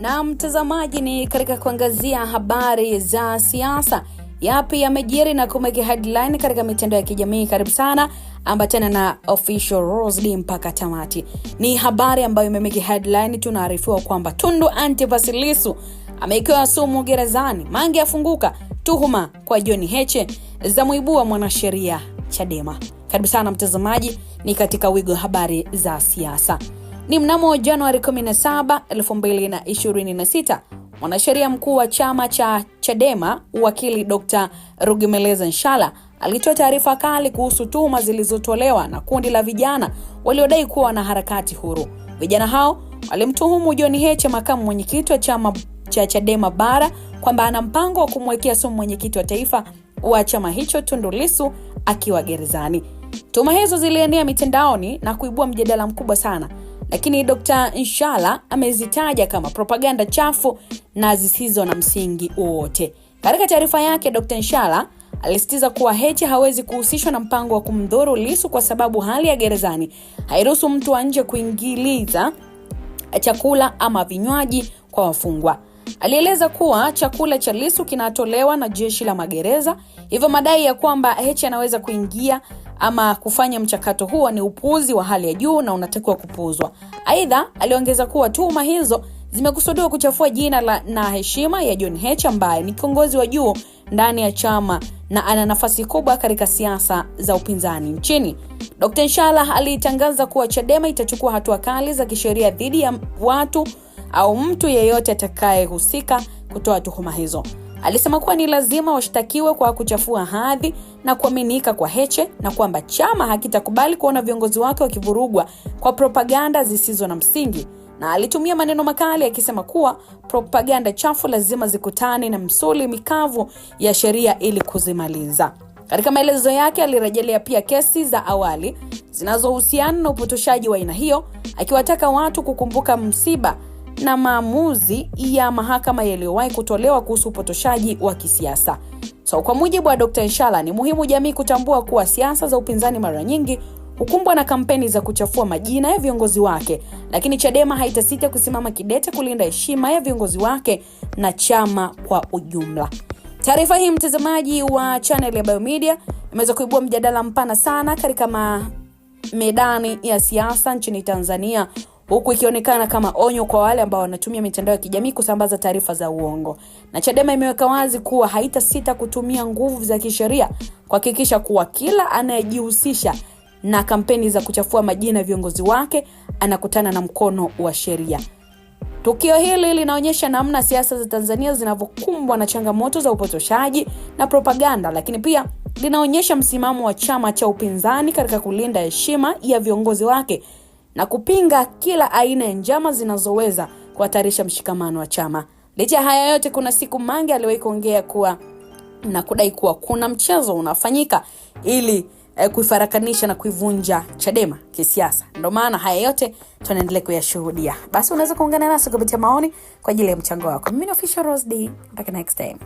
Na mtazamaji, ni katika kuangazia habari za siasa. Yapi yamejiri na kumeke headline katika mitandao ya kijamii? Karibu sana, ambatana na Official Rose mpaka tamati. Ni habari ambayo imemeke headline. Tunaarifiwa kwamba Tundu Antipas Lissu amewekewa sumu gerezani. Mange afunguka, tuhuma kwa John Heche za muibua mwanasheria Chadema. Karibu sana mtazamaji, ni katika wigo habari za siasa. Ni mnamo Januari 17, 2026, mwanasheria mkuu wa chama cha Chadema, wakili Dr. Rugemeleza Nshala, alitoa taarifa kali kuhusu tuhuma zilizotolewa na kundi la vijana waliodai kuwa na harakati huru. Vijana hao walimtuhumu John Heche, makamu mwenyekiti wa chama cha Chadema bara, kwamba ana mpango wa kumwekea sumu mwenyekiti wa taifa wa chama hicho Tundu Lissu akiwa gerezani. Tuhuma hizo zilienea mitandaoni na kuibua mjadala mkubwa sana, lakini Dr. Nshala amezitaja kama propaganda chafu na zisizo na msingi wowote. Katika taarifa yake, Dr. Nshala alisitiza kuwa Heche hawezi kuhusishwa na mpango wa kumdhuru Lissu kwa sababu hali ya gerezani hairuhusu mtu wa nje kuingiliza chakula ama vinywaji kwa wafungwa. Alieleza kuwa chakula cha Lissu kinatolewa na jeshi la magereza, hivyo madai ya kwamba Heche anaweza kuingia ama kufanya mchakato huo ni upuuzi wa hali ya juu na unatakiwa kupuuzwa. Aidha, aliongeza kuwa tuhuma hizo zimekusudiwa kuchafua jina na heshima ya John Heche ambaye ni kiongozi wa juu ndani ya chama na ana nafasi kubwa katika siasa za upinzani nchini. Dr. Nshala alitangaza kuwa Chadema itachukua hatua kali za kisheria dhidi ya watu au mtu yeyote atakayehusika kutoa tuhuma hizo. Alisema kuwa ni lazima washtakiwe kwa kuchafua hadhi na kuaminika kwa Heche, na kwamba chama hakitakubali kuona viongozi wake wakivurugwa kwa propaganda zisizo na msingi. Na alitumia maneno makali akisema kuwa propaganda chafu lazima zikutane na msuli mikavu ya sheria ili kuzimaliza. Katika maelezo yake, alirejelea pia kesi za awali zinazohusiana na upotoshaji wa aina hiyo, akiwataka watu kukumbuka msiba na maamuzi ya mahakama yaliyowahi kutolewa kuhusu upotoshaji wa kisiasa. Kwa mujibu wa Dr. Nshala, ni muhimu jamii kutambua kuwa siasa za upinzani mara nyingi hukumbwa na kampeni za kuchafua majina ya viongozi wake, lakini Chadema haitasita kusimama kidete kulinda heshima ya viongozi wake na chama kwa ujumla. Taarifa hii, mtazamaji wa channel ya Biomedia, imeweza kuibua mjadala mpana sana katika medani ya siasa nchini Tanzania, huku ikionekana kama onyo kwa wale ambao wanatumia mitandao ya kijamii kusambaza taarifa za uongo. Na Chadema imeweka wazi kuwa haitasita kutumia nguvu za kisheria kuhakikisha kuwa kila anayejihusisha na kampeni za kuchafua majina ya viongozi wake anakutana na mkono wa sheria. Tukio hili linaonyesha namna siasa za Tanzania zinavyokumbwa na changamoto za upotoshaji na propaganda, lakini pia linaonyesha msimamo wa chama cha upinzani katika kulinda heshima ya viongozi wake na kupinga kila aina ya njama zinazoweza kuhatarisha mshikamano wa chama. Licha haya yote, kuna siku Mange aliwahi kuongea kuwa na kudai kuwa kuna mchezo unafanyika ili kuifarakanisha na kuivunja Chadema kisiasa. Ndio maana haya yote tunaendelea kuyashuhudia. Basi unaweza kuungana nasi kupitia maoni kwa ajili ya mchango wako. Mimi ni Official Rose D. Mpaka next time.